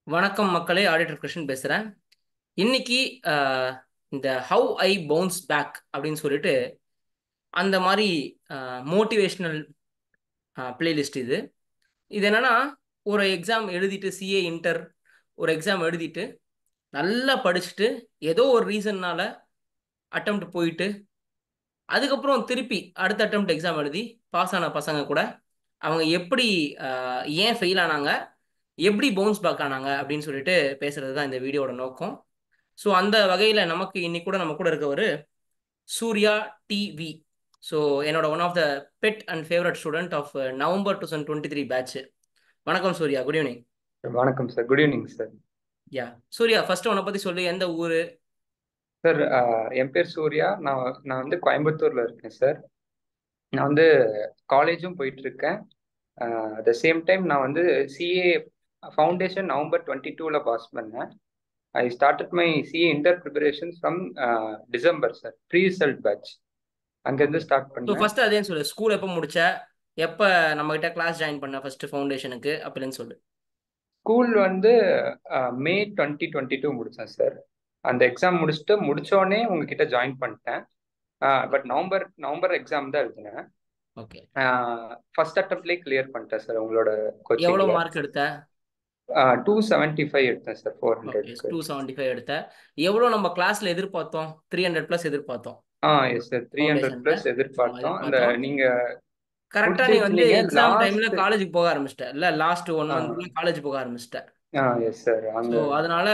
வணக்கம் மக்களே, ஆடிட்டர் கிருஷ்ணன் பேசுகிறேன். இன்னைக்கு இந்த ஹவ் ஐ பவுன்ஸ் பேக் அப்படின்னு சொல்லிட்டு அந்த மாதிரி மோட்டிவேஷ்னல் பிளேலிஸ்ட் இது. இது என்னன்னா, ஒரு எக்ஸாம் எழுதிட்டு சிஏ இன்டர் ஒரு எக்ஸாம் எழுதிட்டு நல்லா படிச்சுட்டு ஏதோ ஒரு ரீசன்னால அட்டெம்ப்ட் போயிட்டு அதுக்கப்புறம் திருப்பி அடுத்த அட்டெம்ப்ட் எக்ஸாம் எழுதி பாஸ் ஆன பசங்க கூட அவங்க எப்படி ஏன் ஃபெயில் ஆனாங்க, எப்படி பவுன்ஸ் பேக் ஆனாங்க அப்படின்னு சொல்லிட்டு பேசுறது தான் இந்த வீடியோட நோக்கம். ஸோ அந்த வகையில் நமக்கு இன்னைக்கு கூட நம்ம கூட இருக்கவர் சூர்யா டிவி. ஸோ என்னோட one of the best and favourite student of November 2023 batch. வணக்கம் சூர்யா, குட் ஈவினிங். வணக்கம் sir. Good evening sir. Yeah Surya, first உன்னை பற்றி சொல்லு, எந்த ஊர்? சார், என் பேர் சூர்யா. நான் வந்து கோயம்புத்தூர்ல இருக்கேன் சார். நான் வந்து காலேஜும் போயிட்டு இருக்கேன். அட் த சேம் டைம் நான் வந்து சிஏ ஃபவுண்டேஷன் நவம்பர் 22ல பாஸ் பண்ணேன். I started my CA inter preparation from December sir. Pre result batch okay. அங்கேருந்து ஸ்டார்ட் ஸோ பண்ணேன். ஃபர்ஸ்ட் அதேன்னு சொல்லு, ஸ்கூல் எப்போ முடிச்ச, எப்போ நம்மகிட்ட கிளாஸ் ஜாயின் பண்ண ஃபர்ஸ்ட் ஃபவுண்டேஷனுக்கு அப்படின்னு சொல்லு. ஸ்கூல் வந்து மே 2022 முடித்தேன் சார். அந்த எக்ஸாம் முடிச்சோடனே உங்ககிட்ட ஜாயின் பண்ணிட்டேன். பட் நவம்பர் நவம்பர் எக்ஸாம் தான் எழுதினேன். ஓகே. ஃபர்ஸ்ட் அட்டம்ப்ட்லேயே கிளியர் பண்ணிட்டேன் சார் உங்களோட எவ்வளோ கோச்சிங்கில். மார்க் எடுத்த? 275 எடுத்தேன் சார் ஓகே, 400க்கு. 275 எடுத்த. எவ்வளோ நம்ம கிளாஸ்ல எதிர்பார்த்தோம்? 300+ எதிர்பார்த்தோம் எஸ் சார், 300 ஃபவுண்டேஷன்ல. ப்ளஸ் எதிர்பார்த்தோம். அந்த எதிர்பார்த்தோம். நீங்க கரெக்டா புடிச்சு நீ வந்து வச்சிருந்தீங்க எக்ஸாம் டைம்ல லாஸ்ட். காலேஜுக்கு போக ஆரம்பிச்சிட்ட இல்ல, லாஸ்ட் 1 மந்த்ல காலேஜ் போக ஆரம்பிச்சிட்ட. Yes sir. ஸோ அங்க அதனால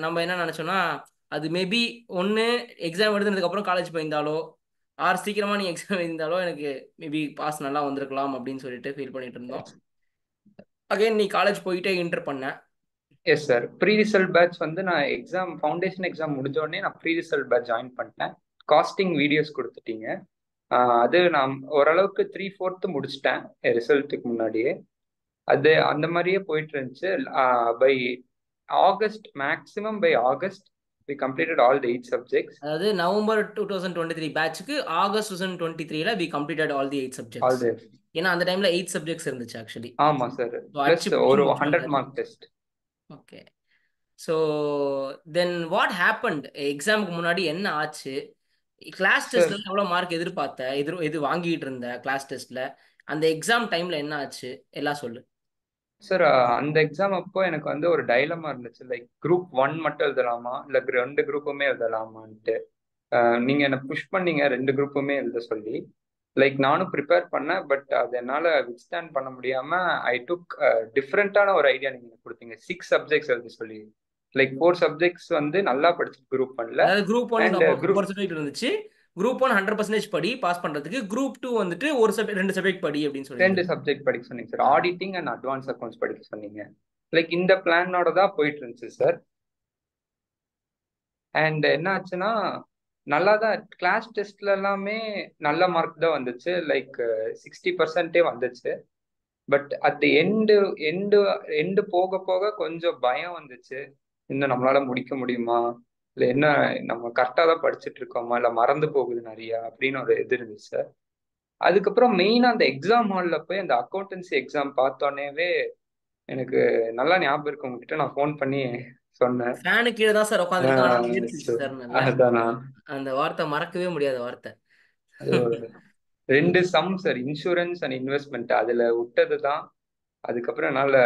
நம்ம என்ன நினைச்சோம்னா, அது மேபி ஒன்று எக்ஸாம் எழுதுனதுக்கு அப்புறம் காலேஜ் போயிருந்தாலோ, ஆர் சீக்கிரமா நீ எக்ஸாம் எழுதியிருந்தாலோ எனக்கு மேபி பாஸ் நல்லா வந்திருக்கலாம் அப்படின்னு சொல்லிட்டு ஃபீல் பண்ணிட்டு இருந்தோம். அகைன் நீ காலேஜ் போயிட்டே இன்டர் பண்ண. Yes sir, pre result batch வந்து நான் எக்ஸாம் ஃபவுண்டேஷன் எக்ஸாம் முடிஞ்ச உடனே நான் ப்ரீ ரிசல்ட் பேட்ச் ஜாயின் பண்ணிட்டேன். காஸ்டிங் வீடியோஸ் கொடுத்துட்டீங்க. அது நான் ஓரளவுக்கு 3/4 முடிச்சிட்டேன் ரிசல்ட்டுக்கு முன்னாடியே. அது அந்த மாதிரியே போயிட்டு இருந்துச்சு. By August, maximum by August we completed all the 8 subjects. அதாவது நவம்பர் 2023 பேட்சுக்கு ஆகஸ்ட் 2023ல we completed all the 8 all subjects. the ஏன்னா அந்த டைம்ல 8 சப்ஜெக்ட்ஸ் இருந்துச்சு ஆக்சுவலி. ஆமா சார். ஸோ ப்ளஸ் அடிச்சு பிடிச்சி ஒரு முடிச்சோம் 100 எல்லாத்தையும். Mark test. Okay. So then what happened? எக்ஸாமுக்கு முன்னாடி என்ன ஆச்சு? கிளாஸ் சார் டெஸ்ட்ல எவ்வளோ மார்க் எதிர்பார்த்த, இது வாங்கிட்டு இருந்த கிளாஸ் டெஸ்ட்ல? அந்த எக்ஸாம் டைம்ல என்ன ஆச்சு எல்லாம் சொல்லு. சார், அந்த எக்ஸாம் அப்போ எனக்கு வந்து ஒரு டைலமா இருந்துச்சு. லைக் குரூப் 1 மட்டும் எழுதலாமா இல்ல ரெண்டு குரூப்புமே எழுதலாமான்ட்டு. நீங்க என்ன புஷ் பண்ணீங்க ரெண்டு குரூப்புமே எழுத சொல்லி. லைக் நானும் ப்ரிப்பேர் பண்ணேன். பட் அது என்னால வித்ஸ்டாண்ட் பண்ண முடியாம ஐ டுக் டிஃப்ரெண்டான ஒரு ஐடியா நீங்க எனக்கு கொடுத்தீங்க. 6 சப்ஜெக்ட்ஸ் எழுத சொல்லி. லைக் 4 சப்ஜெக்ட்ஸ் வந்து நல்லா படிச்சு குரூப் 1ல. அதாவது குரூப் ஒன் அண்ட் அப்போ குரூப் 4 சப்ஜெக்ட் இருந்துச்சு. குரூப் ஒன் 100% படி பாஸ் பண்றதுக்கு, குரூப் டூ வந்துட்டு ஒரு சப்ஜெக்ட் 2 சப்ஜெக்ட் படி அப்படின்னு ரெண்டு சொல்லியிருந்தது. சப்ஜெக்ட் படிக்க சொன்னீங்க சார். ஆ. ஆடிட்டிங் அண்ட் அட்வான்ஸ் அக்கௌண்ட்ஸ் படிக்க சொன்னீங்க. லைக் இந்த பிளானோட தான் போயிட்டு இருந்துச்சு சார். அண்ட் என்ன ஆச்சுன்னா, நல்லா தான் கிளாஸ் டெஸ்ட்ல எல்லாமே நல்ல மார்க் தான் வந்துச்சு. லைக் 60% வந்துச்சு. But at the end end போக போக கொஞ்சம் பயம் வந்துச்சு. இன்னும் நம்மளால முடிக்க முடியுமா, இல்லை என்ன நம்ம கரெக்டாக தான் படிச்சுட்டு இருக்கோமா, இல்லை மறந்து போகுது நிறையா அப்படின்னு ஒரு இது இருந்துச்சு சார். அதுக்கப்புறம் மெயினாக அந்த எக்ஸாம் ஹாலில் போய் அந்த அக்கௌண்டன்சி எக்ஸாம் பார்த்தோன்னேவே எனக்கு நல்லா ஞாபகம் இருக்கு. உங்ககிட்ட நான் ஃபோன் பண்ணி சொன்னேன். ஃபேனு கீழே தான் சார் உட்காந்துருக்கேன், ஆனால் வேர்த்துச்சு சார் நல்லா. அதானா, அந்த வார்த்தை மறக்கவே முடியாத வார்த்தை. அது ஒரு ரெண்டு sum sir, insurance and investment அதுல விட்டது தான். அதுக்கப்புறம் என்னால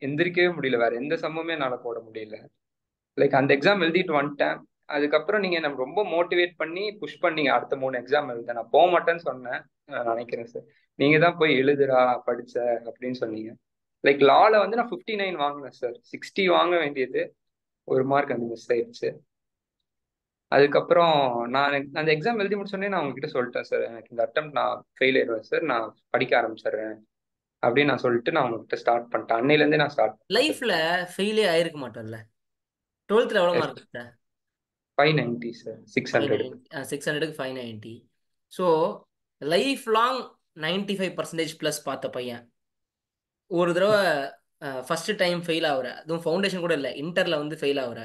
எந்திரிக்கவே முடியல. வேற எந்த சம்முமே என்னால போட முடியல. லைக் அந்த எக்ஸாம் எழுதிட்டு வந்துட்டேன். அதுக்கப்புறம் நீங்க நம்ம ரொம்ப மோட்டிவேட் பண்ணி புஷ் பண்ணீங்க அடுத்த 3 எக்ஸாம் எழுத. நான் போக மாட்டேன்னு சொன்னேன். நான் நினைக்கிறேன் சார். நீங்க தான் போய் எழுதுறா படிச்ச அப்படின்னு சொன்னீங்க. லைக் லால வந்து நான் 59 வாங்கினேன் சார். 60 வாங்க வேண்டியது, ஒரு மார்க் அந்த மிஸ் ஆயிடுச்சு. அதுக்கப்புறம் நான் அந்த எக்ஸாம் எழுதி முடிச்சோடனே நான் உங்ககிட்ட சொல்லிட்டேன் சார், எனக்கு இந்த அட்டம் நான் ஃபெயில் ஆயிடுவேன் சார், நான் படிக்க ஆரம்பிச்சிடுறேன் அப்படின்னு நான் சொல்லிட்டு நான் உங்ககிட்ட ஸ்டார்ட் பண்ணிட்டேன். அன்னையிலேருந்தே நான் ஸ்டார்ட் பண்ணேன் சார். லைஃப்ல ஃபெயிலே ஆயிருக்க மாட்டோம்ல. 12th எவ்வளோ மார்க் எடுத்த? 590 சார், 600. 590. 600க்கு 590. ஸோ லைஃப் லாங் 95%+ பார்த்த பையன் ஒரு தடவை ஃபர்ஸ்ட் டைம் ஃபெயில் ஆகுற, அதுவும் ஃபவுண்டேஷன் கூட இல்லை, இன்டர்ல வந்து ஃபெயில் ஆகுற.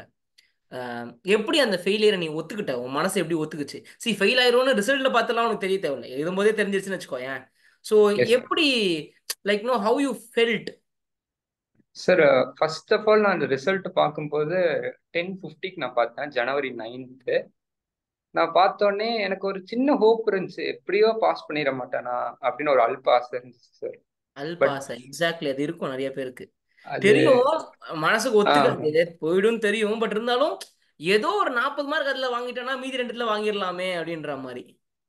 எப்படி அந்த ஃபெயிலியரை நீ ஒத்துக்கிட்ட? உன் மனசு எப்படி ஒத்துக்குச்சு? ஃபெயில் ஆயிரும்னு ரிசல்ட்ல பார்த்தலாம் உனக்கு தெரிய தேவையில்லை, எழுதும்போதே தெரிஞ்சிருச்சுன்னு வச்சுக்கோ. ஏன் ஸோ எஸ் சார். எப்படி, like no how you felt? Sir first of all நான் அந்த ரிசல்ட் பார்க்கும்போது 10:50க்கு நான் பார்த்தேன், January 9th. நான் பார்த்தோன்னே எனக்கு ஒரு சின்ன ஹோப் இருந்துச்சு, எப்படியோ பாஸ் பண்ணிட மாட்டேனா அப்படின்னு ஒரு அல்ப ஆசை இருந்துச்சு சார். பட் அல்பாசா எக்ஸாக்ட்லி அது இருக்கும் நிறைய பேருக்கு. அது தெரியும், மனசுக்கு ஆ ஒத்துக்காது, போயிடும் தெரியும். பட் இருந்தாலும் ஏதோ ஒரு 40 மார்க் அதுல வாங்கிட்டேன்னா மீதி ரெண்டுல வாங்கிடலாமே அப்படின்ற மாதிரி.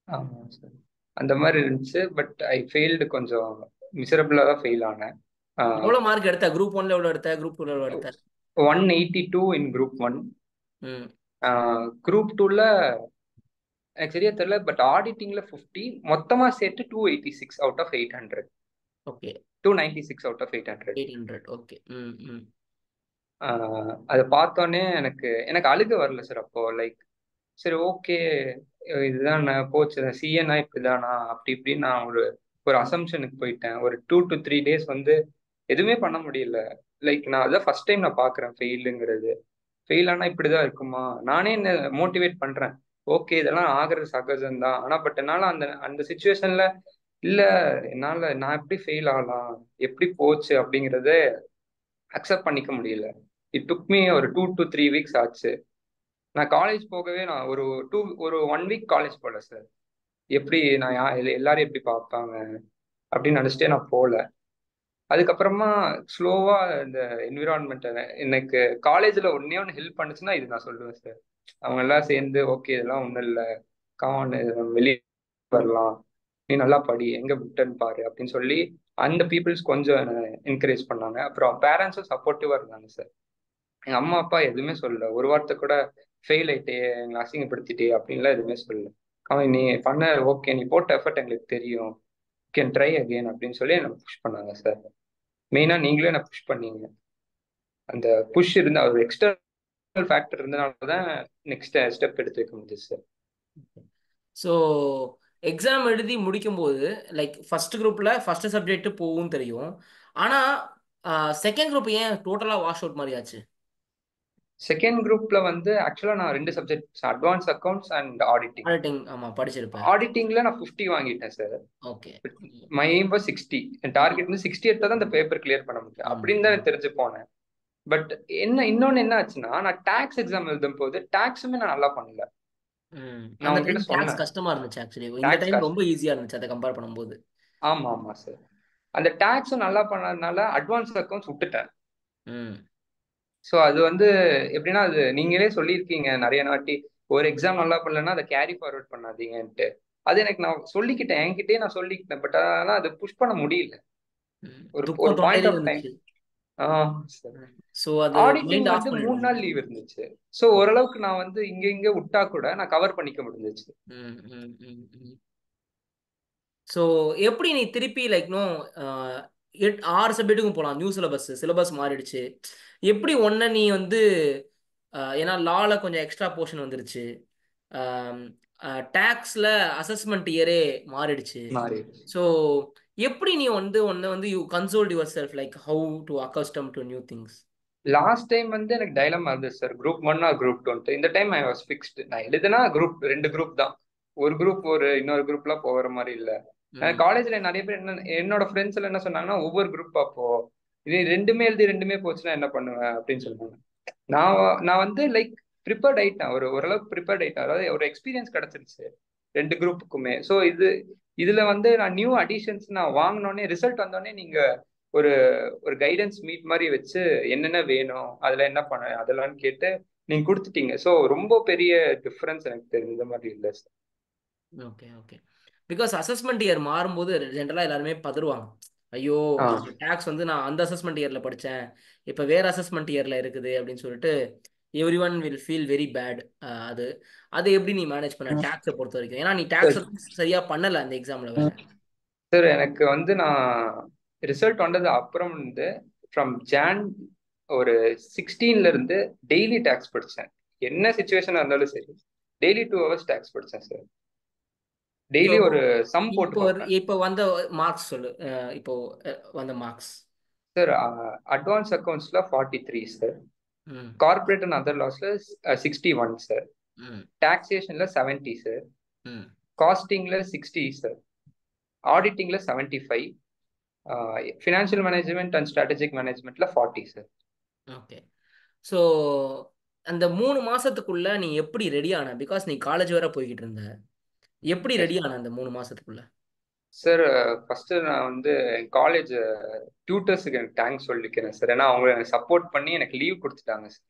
ஆமாம் சார், அந்த மாதிரி இருந்துச்சு. பட் ஐ ஃபெயில்டு, கொஞ்சம் மிசரபிளாக தான் ஃபெயில் ஆனேன். எவ்வளவு மார்க் எடுத்த? குரூப் ஒன்ல எவ்வளவு எடுத்த? குரூப் டூல எவ்வளவு எடுத்த? 182 இன் குரூப் 1. ம். குரூப் 2ல எனக்கு சரியா தெரியல, பட் ஆடிட்டிங்ல 50, மொத்தமா சேர்த்து 286 out of 800. Okay. 296 out of 800. 800. Okay. ம் ம். அதை பார்த்தோன்னே எனக்கு எனக்கு அழுக வரல சார் அப்போ. லைக் சரி ஓகே, இதுதான் நான் போச்சு, சிஎன்ஆ இப்படிதானா அப்படி இப்படின்னு நான் ஒரு ஒரு அசம்ஷனுக்கு போயிட்டேன். ஒரு 2 to 3 days வந்து எதுவுமே பண்ண முடியல. லைக் நான் அதான் ஃபர்ஸ்ட் டைம் நான் பார்க்குறேன் ஃபெயிலுங்கிறது. ஃபெயில் ஆனா இப்படிதான் இருக்குமா, நானே என்ன மோட்டிவேட் பண்றேன். ஓகே இதெல்லாம் ஆகிறது சகஜம்தான், ஆனா பட் என்னால அந்த அந்த சுச்சுவேஷன்ல இல்ல, என்னால நான் எப்படி ஃபெயில் ஆகலாம், எப்படி போச்சு அப்படிங்கறத அக்செப்ட் பண்ணிக்க முடியல. இட் டுக் மீ ஒரு 2 to 3 weeks ஆச்சு. நான் காலேஜ் போகவே நான் ஒரு 1 week காலேஜ் போகல சார். எப்படி நான் எல்லாரும் எப்படி பார்ப்பாங்க அப்படின்னு நினைச்சிட்டே நான் போகல. அதுக்கப்புறமா ஸ்லோவா இந்த என்விரான்மெண்ட் எனக்கு காலேஜ்ல ஒன்னே ஒன்று ஹெல்ப் பண்ணுச்சுன்னா இது நான் சொல்லுவேன் சார். அவங்க எல்லாம் சேர்ந்து ஓகே இதெல்லாம் ஒன்றும் இல்லை, கான் வெளியே வரலாம், நீ நல்லா படி, எங்க விட்டன்னு பாரு அப்படின்னு சொல்லி அந்த பீப்புள்ஸ் கொஞ்சம் என்கரேஜ் பண்ணாங்க. அப்புறம் பேரண்ட்ஸும் சப்போர்ட்டிவா இருந்தாங்க சார். எங்க அம்மா அப்பா எதுவுமே சொல்லல, ஒரு வார்த்தை கூட ஃபெயில் ஆயிட்டே எங்களை அசிங்கப்படுத்திட்டே அப்படின்லாம் எதுவுமே சொல்லல. அவன் நீ பண்ண ஓகே, நீ போட்ட எஃபர்ட் எங்களுக்கு தெரியும், கேன் ட்ரை அகெயின் அப்படின்னு சொல்லி என்னை புஷ் பண்ணாங்க சார். மெயினா நீங்களே என்ன புஷ் பண்ணீங்க. அந்த புஷ் இருந்த ஒரு எக்ஸ்டர்னல் ஃபேக்டர் இருந்தனால தான் நெக்ஸ்ட் ஸ்டெப் எடுத்து வைக்க முடியுது சார். ஸோ எக்ஸாம் எழுதி முடிக்கும்போது லைக் ஃபர்ஸ்ட் குரூப்ல ஃபர்ஸ்ட் சப்ஜெக்ட் போகும் தெரியும். ஆனா செகண்ட் குரூப் ஏன் டோட்டலா வாஷ் அவுட் மாதிரி ஆச்சு? செகண்ட் குரூப்ல வந்து ஆக்சுவலா நான் 2 subject, advance accounts and auditing. Auditing, ஆமா படிச்சிருப்பேன். ஆடிட்டிங்ல நான் 50 வாங்கிட்டேன் sir. Okay. My aim was 60. N target வந்து 60 எடுத்தா தான் அந்த பேப்பர் கிளியர் பண்ண முடியும் ஆமா அப்படின்னு தான் ஆமா. எனக்கு தெரிஞ்சு போனேன். பட் இன்னொன்னு என்ன ஆச்சுன்னா, நான் டாக்ஸ் எக்ஸாம் எழுதும் போது டாக்ஸுமே நான் நல்லா பண்ணல. ம். நான் அந்த உங்ககிட்ட டைம் டாக்ஸ் சொன்னேன் கஷ்டமா இருந்துச்சு ஆக்சுவலி. இந்த டாக்ஸ் டைம் ரொம்ப காஸ்ட். ஈஸியா இருந்துச்சு அதை கம்பேர் பண்ணும்போது. ஆமா ஆமா சார். அந்த டாக்ஸும் நல்லா பண்ணதுனால அட்வான்ஸ் அக்கௌண்ட்ஸ் விட்டுட்டேன். ம். ஸோ அது வந்து எப்படின்னா, அது நீங்களே சொல்லியிருக்கீங்க நிறைய நாட்டி, ஒரு எக்ஸாம் நல்லா பண்ணலன்னா அதை கேரி ஃபார்வர்ட் பண்ணாதீங்கன்ட்டு. அது எனக்கு நான் சொல்லிக்கிட்டேன், என்கிட்டயே நான் சொல்லிக்கிட்டேன். பட் ஆனால் அது புஷ் பண்ண முடியல. ம். ஒரு ஒரு துக்கம் பாயிண்ட் தொண்டையிலே ஆஃப் டைம். வந்துச்சு. ஆ சார். ஸோ அது ஆடிட்டிங் மைண்ட் ஆஃப் வந்து 3 நாள் பண்ணிடுங்க. லீவ் இருந்துச்சு. ஸோ ஓரளவுக்கு நான் வந்து இங்க இங்க விட்டா கூட நான் கவர் பண்ணிக்க முடிஞ்சிச்சு. ம் ம் ம் ம். ஸோ எப்படி நீ திருப்பி லைக் நோ 6 சப்ஜெக்ட்டுக்கும் போகலாம்? நியூ சிலபஸ், சிலபஸ் மாறிடுச்சு. எப்படி ஒன்ன நீ வந்து ஏன்னா லால கொஞ்சம் எக்ஸ்ட்ரா போர்ஷன் வந்துருச்சு. டேக்ஸில் அசஸ்மெண்ட் இயரே மாறிடுச்சு. மாறி ஸோ எப்படி நீ வந்து ஒன்ன வந்து you consoled your self like how to accustomed to new things? Last time வந்து எனக்கு டைலமா இருந்துச்சு சார், குரூப் 1 ஆர் குரூப் 2. இந்த டைம் ஐ வாஸ் ஃபிக்ஸ்டு. நான் எழுதுனா ரெண்டு குரூப் தான். ஒரு குரூப் இன்னொரு குரூப்லாம் போகிற மாதிரி இல்லை. ம் காலேஜ்ல நிறைய பேர் என்னோட ஃப்ரெண்ட்ஸ் எல்லாம் என்ன சொன்னாங்கன்னா, ஒவ்வொரு குரூப்பா போ, இது ரெண்டுமே எழுதி ரெண்டுமே போச்சுன்னா என்ன பண்ணுவேன் அப்படின்னு ம் சொன்னாங்க. நான் நான் வந்து லைக் ப்ரிப்பேர்ட் ஆயிட்டேன், ஓரளவுக்கு ப்ரிப்பேர்ட் ஆயிட்டேன். அதாவது ஒரு எக்ஸ்பீரியன்ஸ் கிடைச்சிருச்சு ரெண்டு குரூப்புக்குமே. ஸோ இதுல வந்து நான் நியூ அடிஷன்ஸ் நான் வாங்கினோடனே, ரிசல்ட் வந்தோடனே நீங்க ஒரு ஒரு கைடன்ஸ் மீட் மாதிரி வச்சு என்னென்ன வேணும், அதுல என்ன பண்ண அதெல்லாம் கேட்டு நீங்க கொடுத்துட்டீங்க. ஸோ ரொம்ப பெரிய டிஃபரன்ஸ் எனக்கு தெரிஞ்ச மாதிரி இல்லை sir. Okay okay. Because assessment year மாறும்போது ஜென்ரலாக எல்லாருமே பதறுவாங்க. ஐயோ, ஆ இந்த டேக்ஸ் வந்து நான் அந்த அசஸ்மெண்ட் இயரில் படித்தேன், இப்போ வேற அசஸ்மெண்ட் இயரில் இருக்குது அப்படின்னு சொல்லிட்டு everyone will feel very bad. அது அது எப்படி நீ மேனேஜ் பண்ண டேக்ஸை பொறுத்த வரைக்கும்? ஏன்னா நீ டேக்ஸ் சரியாக பண்ணலை அந்த எக்ஸாமில் வேற. சார் எனக்கு வந்து நான் ரிசல்ட் வந்தது அப்புறம் வந்து ஃப்ரம் ஒரு 16ல இருந்து டெய்லி டேக்ஸ் படித்தேன். என்ன சுச்சுவேஷனா இருந்தாலும் சரி, டெய்லி 2 hours டேக்ஸ் படித்தேன் சார். ஸோ டெய்லி ஒரு சம் போட்டு இப்போ பார்ப்பேன். இப்போ வந்த மார்க்ஸ் சொல்லு. இப்போ வந்த மார்க்ஸ். சார் அட்வான்ஸ் அக்கௌண்ட்ஸ்ல 43 சார். ம் கார்பரேட் அண்ட் அதர் லாஸ்ல 61 சார். ம் டாக்ஸேஷன்ல 70 சார். ம் காஸ்டிங்ல 60 சார். ஆடிட்டிங்ல 75. ஃபினான்ஷியல் மேனேஜ்மெண்ட் அண்ட் ஸ்ட்ராட்டஜிக் மேனேஜ்மெண்ட்ல 40 சார். ஓகே. ஸோ அந்த 3 மாசத்துக்குள்ள நீ எப்படி ரெடி ஆன? பிகாஸ் நீ காலேஜ் வேற போய்கிட்டு இருந்த. எப்படி ரெடி ஆன அந்த 3 மாசத்துக்குள்ள? சார் ஃபர்ஸ்ட் நான் வந்து என் காலேஜ் டியூட்டர்ஸுக்கு எனக்கு தேங்க்ஸ் சொல்லிக்கிறேன் சார். ஏன்னா அவங்க எனக்கு சப்போர்ட் பண்ணி எனக்கு லீவ் கொடுத்துட்டாங்க சார்.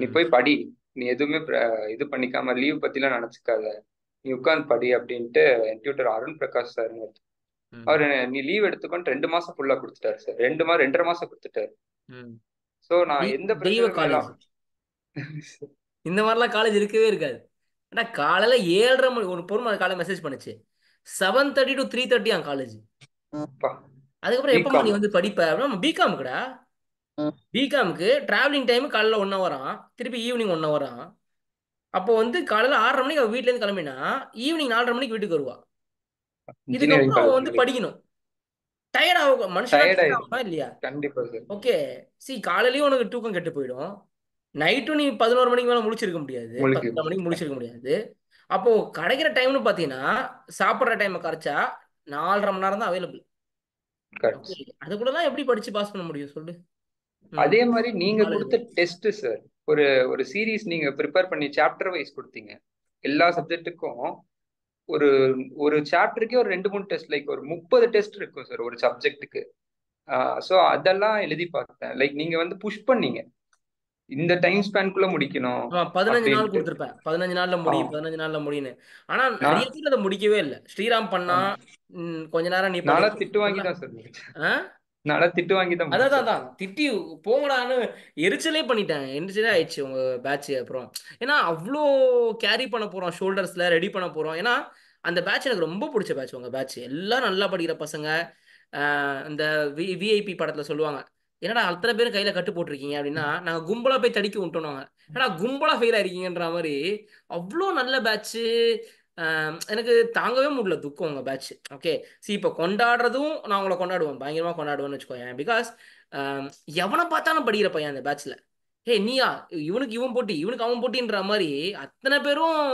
நீ ம். போய் படி, நீ எதுவுமே இது பண்ணிக்காம லீவ் பத்திலாம் நினைச்சுக்காத, நீ உட்காந்து படி அப்படின்ட்டு என் டியூட்டர் அருண் பிரகாஷ் சார் ம். அவர் நீ லீவ் எடுத்துக்கொண்டு 2 மாசம் ஃபுல்லா கொடுத்துட்டாரு சார். 2 2.5 மாசம் கொடுத்துட்டாரு. ம். ஸோ நான் எந்த தெய்வ ப்ரெஷரும் காலேஜ். இல்லாம இந்த மாதிரிலாம் காலேஜ் இருக்கவே இருக்காது. ஏன்னா காலையில 7:30 மணி ஒரு பொறுமை காலையில் மெசேஜ் பண்ணுச்சு. 7:30 to 3:30 காலேஜ். அதுக்கப்புறம் எப்பமா நீ பிகாம். வந்து படிப்ப அப்படின்னா பிகாமுக்குடா. பிகாமுக்கு டிராவலிங் டைம் காலைல 1 ஹவராம், திருப்பி ஈவினிங் 1 ஹவராம். அப்போ வந்து காலையில 6:30 மணிக்கு அவள் வீட்டிலேருந்து கிளம்பினா ஈவினிங் 4:30 மணிக்கு வீட்டுக்கு வருவா. இன்ஜினியரிங் இதுக்கப்புறம் அவன் காலேஜ் வந்து மாதிரி படிக்கணும். டயர்ட் ஆகும், மனுஷனா டயர்ட் டயர்ட் ஆயிடுச்சு. ஆகுமா இல்லையா? கண்டிப்பா சார். ஓகே. சி காலையிலயும் உனக்கு தூக்கம் கெட்டு போயிடும். நைட்டும் நீ 11 மணிக்கு மேலே முழிச்சிருக்க முடியாது, உங்களுக்கு 10:30 மணிக்கு முழிச்சிருக்க முடியாது. அப்போ கிடைக்கிற டைம்னு பார்த்தீங்கன்னா சாப்பிட்ற டைமை கரைச்சா 4:30 மணி நேரம் தான் அவைலபிள். கரெக்ட். ஓகே. அதுக்குள்ளலாம் எப்படி படிச்சு பாஸ் பண்ண முடியும் சொல்லு? ம். அதே மாதிரி நீங்க காலேஜ் கொடுத்த லைஃப். டெஸ்ட் சார், ஒரு ஒரு சீரீஸ் நீங்க ப்ரிப்பேர் பண்ணி சாப்டர் வைஸ் கொடுத்தீங்க. எல்லா சப்ஜெக்ட்டுக்கும் ஒரு ஒரு சாப்டருக்கே ஒரு 2 3 டெஸ்ட், லைக் ஒரு 30 டெஸ்ட் இருக்கும் சார் ஒரு சப்ஜெக்ட்டுக்கு. ஸோ அதெல்லாம் எழுதி பார்த்தேன். லைக் நீங்க வந்து புஷ் பண்ணீங்க இந்த டைம் ஸ்பேன்குள்ள முடிக்கணும் ஆமா, 15 நாள் அப்படின்ட்டு. கொடுத்துருப்பேன். 15 நாள்ல ஆ முடி, 15 நாள்ல முடின்னு. ஆனா நிறைய நான் பேர் அதை முடிக்கவே இல்லை. ஸ்ரீராம் பண்ணா. கொஞ்ச நேரம் நீ பண்ணி. நான்லாம் திட்டு வாங்கி தான் சார் முடிச்சேன். ஆ நான்லாம் திட்டு வாங்கி தான் அதான் முடிச்சேன். அதான் திட்டி போங்கடான்னு எரிச்சலே பண்ணிட்டேன். எரிச்சலே ஆயிடுச்சு உங்க பேட்ச் அப்புறம். ஏன்னா அவ்வளோ கேரி பண்ண போறோம், ஷோல்டர்ஸ்ல ரெடி பண்ண போறோம். ஏன்னா அந்த பேட்ச் எனக்கு ரொம்ப பிடிச்ச பேட்ச். உங்க பேட்ச் எல்லாம் நல்லா படிக்கிற பசங்க. இந்த விஐபி படத்துல சொல்லுவாங்க, என்னடா அத்தனை பேரும் கையில கட்டு போட்டிருக்கீங்க அப்படின்னா, நாங்க கும்பலா போய் தடிக்க விட்டோம். ஏன்னா கும்பலா ஃபெயில் ஆயிருக்கீங்கன்ற மாதிரி. அவ்வளோ நல்ல பேட்ச். எனக்கு தாங்கவே முடியல துக்கம் உங்க பேட்ச். ஓகே. இப்போ கொண்டாடுறதும் நான் உங்களை கொண்டாடுவேன், பயங்கரமா கொண்டாடுவேன்னு வச்சுக்கோயேன். பிகாஸ் எவனை பார்த்தாலும் படிக்கிற பையன் அந்த பேட்ச்ல. நீயா, இவனுக்கு இவன் போட்டி, இவனுக்கு அவன் போட்டின்ற மாதிரி அத்தனை பேரும்.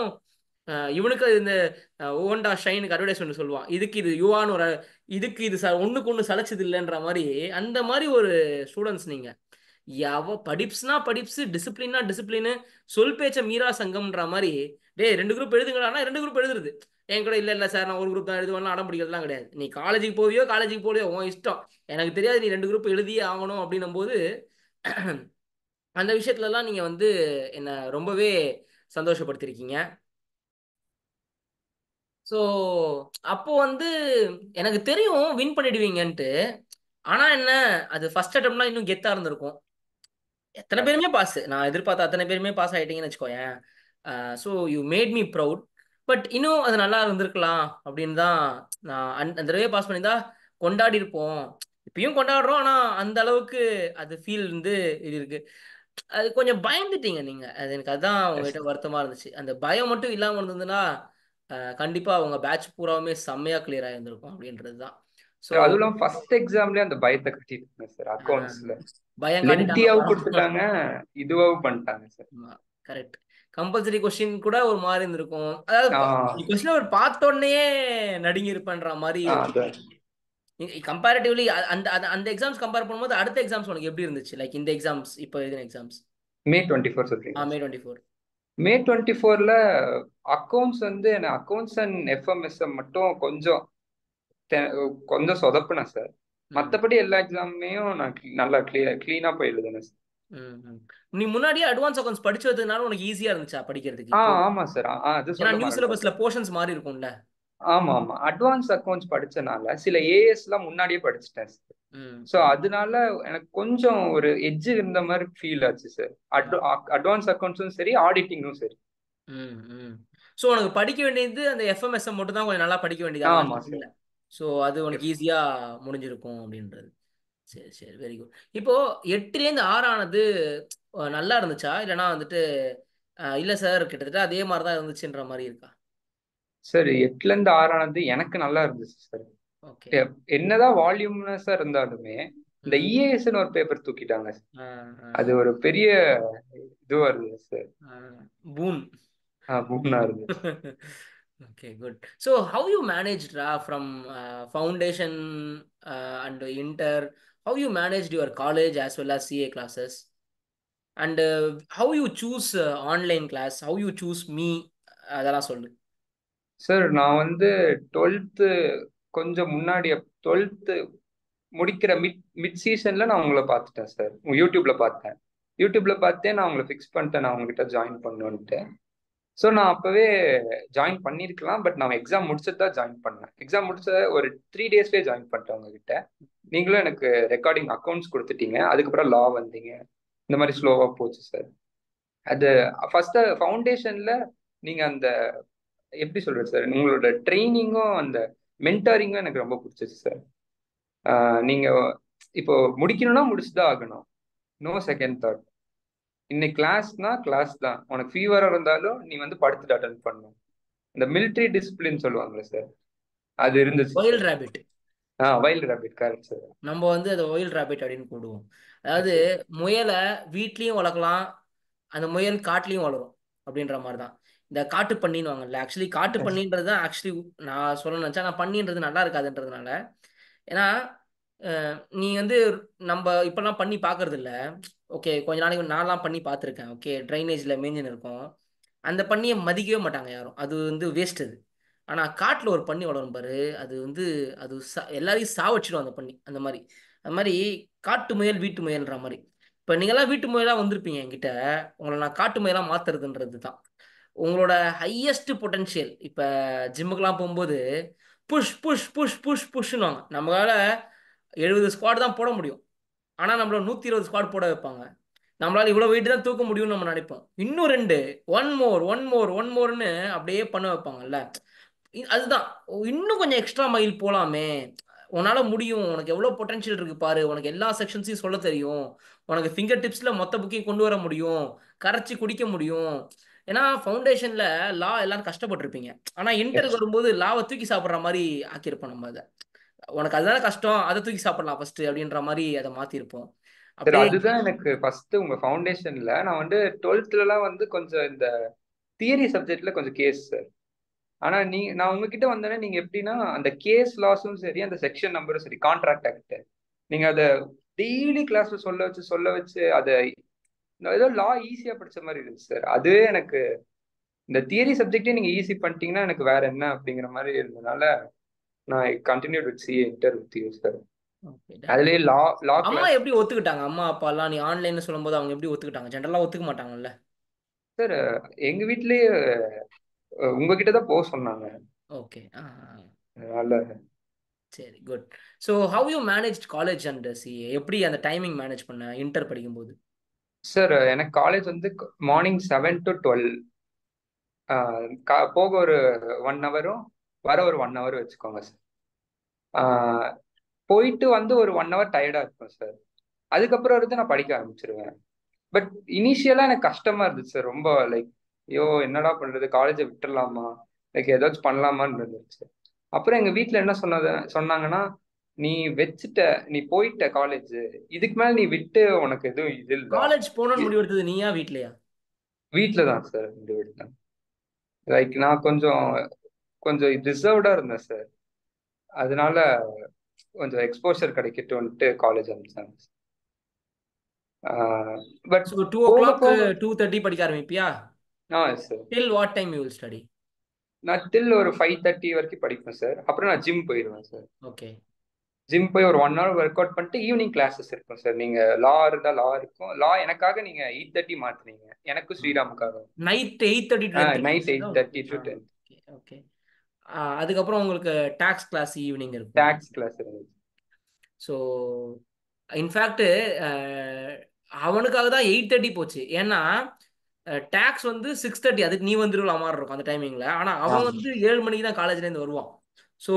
இவனுக்கு இந்த ஓண்டா ஷைனுக்கு அட்வர்டைஸ்மெண்ட் சொல்லுவான், இதுக்கு இது யுவான்னு ஒரு, இதுக்கு இது ஒண்ணுக்கு ஒண்ணு சளைச்சது இல்லைன்ற மாதிரி. அந்த மாதிரி ஒரு ஸ்டூடெண்ட்ஸ் நீங்க. படிப்ஸ்னா படிப்ஸ், டிசிப்ளின்னா டிசிப்ளின், சொல் பேச்ச மீரா சங்கம்ன்ற மாதிரி. டேய் 2 குரூப் எழுதுங்கடானா 2 குரூப் எழுதுறது. என் கூட இல்ல இல்ல சார் நான் ஒரு குரூப் தான் எழுதுவேன், அடம் பிடிக்கிறதுலாம் கிடையாது. நீ காலேஜுக்கு போவியோ காலேஜுக்கு போலியோ உன் இஷ்டம். எனக்கு தெரியாது நீ 2 குரூப் எழுதியே ஆகணும் அப்படின்னும் போது அந்த விஷயத்துலலாம் நீங்க வந்து என்ன ரொம்பவே சந்தோஷப்படுத்திருக்கீங்க. ஸோ அப்போ வந்து எனக்கு தெரியும் வின் பண்ணிடுவீங்கன்ட்டு. ஆனா என்ன, அது ஃபர்ஸ்ட் அட்டம்ப்ட்னா இன்னும் கெத்தா இருந்திருக்கும். எத்தனை பேருமே பாஸ், நான் எதிர்பார்த்த அத்தனை பேருமே பாஸ் ஆயிட்டீங்கன்னு வச்சுக்கோயேன். So you made me proud. But இன்னும் அது நல்லா இருந்திருக்கலாம் அப்படின்னு தான். நான் அந்த தடவையே பாஸ் பண்ணியிருந்தா கொண்டாடி இருப்போம். இப்பயும் கொண்டாடுறோம், ஆனா அந்த அளவுக்கு அது ஃபீல் வந்து இது இருக்கு. அது கொஞ்சம் பயந்துட்டீங்க நீங்க, அது எனக்கு அதான் உங்ககிட்ட வருத்தமா இருந்துச்சு. அந்த பயம் மட்டும் இல்லாம இருந்ததுன்னா கண்டிப்பா உங்க பேட்ச் பூராவுமே செம்மையா கிளியர் ஆயிருந்திருக்கும் அப்படின்றது தான். ஸோ அதுவும் இல்லாம ஃபர்ஸ்ட் எக்ஸாம்லயே அந்த பயத்தை கட்டிட்டாங்க சார். அக்கௌண்ட்ஸ்ல பயம் காட்டிட்டாங்க லென்த்தியாவும் படம். கொடுத்துட்டாங்க, இதுவாகவும் பண்ணிட்டாங்க சார். கரெக்ட். கம்பல்சரி கொஸ்டின் கூட ஒரு மாதிரி இருந்திருக்கும். அதாவது ஆஹ் கொஸ்டின் ஒரு பார்த்த உடனே நடுங்கி இருப்பேன்ற மாதிரி இருக்கும். அதான். கம்பேரிட்டிவ்லி அந்த அந்த அந்த எக்ஸாம்ஸ் கம்பேர் பண்ணும்போது அடுத்த எக்ஸாம்ஸ் உனக்கு எப்படி இருந்துச்சு? லைக் இந்த எக்ஸாம்ஸ் இப்போ எழுதின எக்ஸாம்ஸ். May 24 சொல்றீங்க மே சார். 24. May 24ல அக்கௌண்ட்ஸ் வந்து எனக்கு அக்கௌண்ட்ஸ் அண்ட் எஃப்எம்எஸ்எம் மட்டும் கொஞ்சம் தெ- கொஞ்சம் சொதப்புனேன் சார். ம். மற்றபடி எல்லா எக்ஸாமையும் நான் நல்லா கிளீனா போய் எழுதுனேன் சார். ம். ம். நீ முன்னாடியே அட்வான்ஸ் அக்கௌண்ட்ஸ் படிச்சு வந்ததுனால உனக்கு ஈஸியா இருந்துச்சா படிக்கிறதுக்கு இப்போ? ஆமா சார். அது ஏன்னா சொல்ல நியூ மறந்துட்டேன் சிலபஸ்ல சார். போர்ஷன்ஸ் மாறி இருக்கும்ல. ஆமா ஆமா, அட்வான்ஸ் அக்கௌண்ட்ஸ் படிச்சனால சில ஏஎஸ் எல்லாம் முன்னாடியே படிச்சிட்டேன் சார். ம். ஸோ ம். அதனால எனக்கு கொஞ்சம் ஒரு எட்ஜ் இருந்த மாதிரி ஃபீல் ஆச்சு சார். ம். அட்வான்ஸ் அக்கௌண்ட்ஸும் சரி, ஆடிட்டிங்கும் சரி. ம். ம். ஸோ உனக்கு படிக்க வேண்டியது அந்த எஃப்எம்எஸ்எம் மட்டும் தான் கொஞ்சம் நல்லா படிக்க வேண்டியது, அதெல்லாம் ஆமா இல்ல. சார். ஸோ அது உனக்கு எஸ். ஈஸியா முடிஞ்சிருக்கும் அப்படின்றது. சரி சரி, வெரி குட். இப்போ 8லேருந்து 6 ஆனது நல்லா இருந்துச்சா, இல்லைன்னா வந்துட்டு இல்ல சார் கிட்டத்தட்ட அதே மாதிரி தான் இருந்துச்சுன்ற மாதிரி இருக்கா? சார் 8ல இருந்து 6 ஆனது எனக்கு நல்லா இருந்துச்சு சார். ஓகே. என்னதான் வால்யூம்னஸா இருந்தாலுமே இந்த ம். இஏஎஸ்ன்னு ஒரு பேப்பர் தூக்கிட்டாங்க சார். ஆ, ஆ, அது ஒரு பெரிய இதுவா இருந்துச்சு சார். ஆ. பூன். பூம்னா இருந்துச்சு. Okay, good. So how you managed from foundation and inter, how you managed your college as well as CA classes, and how you choose online class, how you choose me, அதெல்லாம் சொல்லு. Sir நான் வந்து 12th கொஞ்சம் முன்னாடி 12th முடிக்கிற mid mid சீசன்ல நான் உங்களை பார்த்துட்டேன் சார். யூடியூப்ல பார்த்தேன். யூடியூப்ல பார்த்தே நான் உங்களை ஃபிக்ஸ் பண்ணிட்டேன், நான் உங்ககிட்ட ஜாயின் பண்ணணுன்ட்டு. ஸோ நான் அப்பவே ஜாயின் பண்ணியிருக்கலாம், பட் நான் எக்ஸாம் முடிச்சுட்டு தான் ஜாயின் பண்ணேன். எக்ஸாம் முடிச்ச ஒரு 3 டேஸ்லேயே ஜாயின் பண்ணிட்டேன் உங்ககிட்ட. நீங்களும் எனக்கு ரெக்கார்டிங் அக்கௌண்ட்ஸ் கொடுத்துட்டீங்க, அதுக்கப்புறம் லா வந்தீங்க. இந்த மாதிரி ஸ்லோவாக போச்சு சார். அது ஃபர்ஸ்ட் ஃபவுண்டேஷன்ல நீங்க அந்த எப்படி சொல்றது சார், உங்களோட ட்ரைனிங்கும் அந்த மென்டாரிங்கும் எனக்கு ரொம்ப பிடிச்சிச்சு சார். நீங்க இப்போ முடிக்கணும்னா முடிச்சுதான் ஆகணும். No second thought. இன்னைக்கு கிளாஸ்னா கிளாஸ் தான். உனக்கு ஃபீவரா இருந்தாலும் நீ வந்து படுத்துட்டு அட்டன் பண்ணணும். இந்த மிலிட்ரி டிசிப்ளின் சொல்லுவாங்களே சார், அது இருந்துச்சு wild sir. Rabbit. Wild rabbit, correct sir. நம்ம வந்து அதை ஒயில் ரேபிட் அப்படின்னு கூடுவோம். அதாவது எஸ் சார். முயலை வீட்லேயும் வளர்க்கலாம், அந்த முயல் காட்டுலேயும் வளரும் அப்படின்ற மாதிரி தான். இந்த காட்டு பன்னின்னு வாங்கல, ஆக்சுவலி காட்டு எஸ். பன்னின்றது தான் ஆக்சுவலி நான் சொல்ல நினச்சா, நான் பன்னின்றது நல்லா இருக்காதுன்றதுனால. ஏன்னா நீ வந்து நம்ம இப்பெல்லாம் பண்ணி பார்க்கறது இல்ல. ஓகே, கொஞ்ச நாளைக்கு நான்லாம் பண்ணி பார்த்துருக்கேன். ஓகே, ட்ரைனேஜில் மேஞ்சின்னு இருக்கும். அந்த பண்ணியை மதிக்கவே மாட்டாங்க யாரும், அது வந்து வேஸ்ட் அது. ஆனால் காட்டில் ஒரு பன்னி வளரும் பாரு, அது வந்து அது எல்லாரையும் சாவச்சிடும் அந்த பன்னி. அந்த மாதிரி அந்த மாதிரி காட்டு முயல் வீட்டு முயல்ன்ற மாதிரி. இப்போ நீங்களாம் வீட்டு முயலாக வந்திருப்பீங்க என்கிட்ட, உங்களை நான் காட்டு முயலாக மாற்றுறதுன்றது தான் உங்களோட ஹையஸ்ட் பொட்டன்ஷியல். இப்போ ஜிம்முக்கெலாம் போகும்போது புஷ் புஷ் புஷ் புஷ் புஷ்னுவாங்க. நம்மளால 70 ஸ்குவாட் தான் போட முடியும், ஆனால் நம்மள 120 ஸ்குவாட் போட வைப்பாங்க. நம்மளால இவ்வளோ வெயிட் தான் தூக்க முடியும்னு நம்ம நினைப்போம். இன்னும் ரெண்டு, one more one more one மோர்னு அப்படியே பண்ண வைப்பாங்கல்ல. அதுதான், இன்னும் கொஞ்சம் எக்ஸ்ட்ரா மைல் போகலாமே, உன்னால முடியும், உனக்கு எவ்வளோ பொட்டன்ஷியல் இருக்கு பாரு, உனக்கு எல்லா செக்ஷன்ஸையும் சொல்ல தெரியும், உனக்கு ஃபிங்கர் டிப்ஸில் மொத்த புக்கையும் கொண்டு வர முடியும், கரைச்சி குடிக்க முடியும். ஏன்னா ஃபவுண்டேஷனில் லா எல்லாரும் கஷ்டப்பட்டிருப்பீங்க, ஆனால் இன்டருக்கு எஸ் வரும்போது லாவை தூக்கி சாப்பிட்ற மாதிரி ஆக்கியிருப்போம் நம்ம அதை. உனக்கு அதுதானே கஷ்டம், அதை தூக்கி சாப்பிடலாம் ஃபர்ஸ்ட் அப்படின்ற மாதிரி அதை மாற்றிருப்போம் சார், அப்படியே. அதுதான் எனக்கு ஃபர்ஸ்ட் உங்க ஃபவுண்டேஷன்ல. நான் வந்து 12thலாம் வந்து கொஞ்சம் இந்த தியரி சப்ஜெக்ட்ல கொஞ்சம் கேஸ் சார். ஆனா நான் உங்ககிட்ட வந்தேன்னா நீங்க எப்படின்னா அந்த கேஸ் லாஸும் சரி, அந்த செக்ஷன் நம்பரும் சரி, கான்ட்ராக்ட் ஆக்ட், நீங்க அதை டெய்லி கிளாஸ்ல சொல்ல வச்சு அதை ஏதோ லா ஈஸியா படிச்ச மாதிரி இருந்துச்சு சார். அதுவே எனக்கு இந்த தியரி சப்ஜெக்டே நீங்க ஈஸி பண்ணிட்டீங்கன்னா எனக்கு வேற என்ன அப்படிங்கிற மாதிரி இருந்ததுனால நான் continue with CA inter with you sir. Okay, done. அதுலயே லா லா அம்மா கிளாஸ். எப்படி ஒத்துக்கிட்டாங்க? அம்மா அப்பா எல்லாம் நீ ஆன்லைன்னு சொல்லும்போது அவங்க எப்படி ஒத்துக்கிட்டாங்க? ஜென்ரலா ஒத்துக்க மாட்டாங்கல்ல. சார் எங்க வீட்லயே உங்ககிட்ட தான் போக சொன்னாங்க. ஓகே. அதனால சரி, good. So how you manage college and CA? எப்படி அந்த டைமிங் மேனேஜ் பண்ண இன்டர் படிக்கும்போது? சார் எனக்கு காலேஜ் வந்து மார்னிங் 7 to 12. போக ஒரு 1 ஹவரும் வர ஒரு 1 ஹவர் வச்சுக்கோங்க சார். போயிட்டு வந்து ஒரு 1 ஹவர் டயர்டா இருக்கும் சார். அதுக்கப்புறம் இருந்து நான் படிக்க ஆரம்பிச்சிருவேன். பட் இனிஷியலா எனக்கு கஷ்டமா இருந்துச்சு சார், ரொம்ப லைக் ஐயோ என்னடா பண்றது, காலேஜை விட்டுடலாமா, லைக் ஏதாச்சும் பண்ணலாமான்னு இருந்துச்சு. அப்புறம் எங்க வீட்ல என்ன சொன்னாங்கன்னா, நீ வச்சுட்ட, நீ போயிட்ட காலேஜ், இதுக்கு மேல நீ விட்டு உனக்கு எதுவும் இது இல்ல. காலேஜ் போகணும்னு முடிவெடுத்தது நீயா வீட்லயா? வீட்ல தான் சார் இந்த வீடு. லைக் நான் கொஞ்சம் கொஞ்சம் ரிசர்வ்டா இருந்தேன் சார். அதனால கொஞ்சம் எக்ஸ்போஷர் கிடைக்கட்டும்ட்டு காலேஜ் அனுப்பிச்சாங்க. பட் ஸோ டூ ஓ போக கிளாக் போக 2:30 படிக்க ஆரம்பிப்பியா? Sir till what time you will study? நான் டில் ஒரு 5:30 வரைக்கும் படிப்பேன் சார். அப்புறம் நான் ஜிம் போயிடுவேன் சார். ஓகே. ஜிம் போய் ஒரு 1 ஹவர் ஒர்க் அவுட் பண்ணிட்டு ஈவினிங் கிளாஸஸ் இருக்கும் சார். நீங்க லா இருந்தா லா இருக்கும். லா எனக்காக நீங்க 8:30 மாத்துனீங்க, எனக்கும் ஸ்ரீராமுக்காக. Night 8:30 to 10:30 night class. 8:30 to 10. Okay, okay. அதுக்கப்புறம் உங்களுக்கு டாக்ஸ் கிளாஸ் ஈவினிங் இருக்கும். டாக்ஸ் கிளாஸ் இருந்துச்சு. ஸோ இன்ஃபேக்ட் அவனுக்காக தான் 8:30 போச்சு. ஏன்னா டேக்ஸ் வந்து 6:30, அதுக்கு நீ வந்துருவா மாதிரி இருக்கும் அந்த டைமிங்ல. ஆனால் அவன் ஆமா. வந்து 7 மணிக்கு தான் காலேஜ்லேருந்து வருவான். ஸோ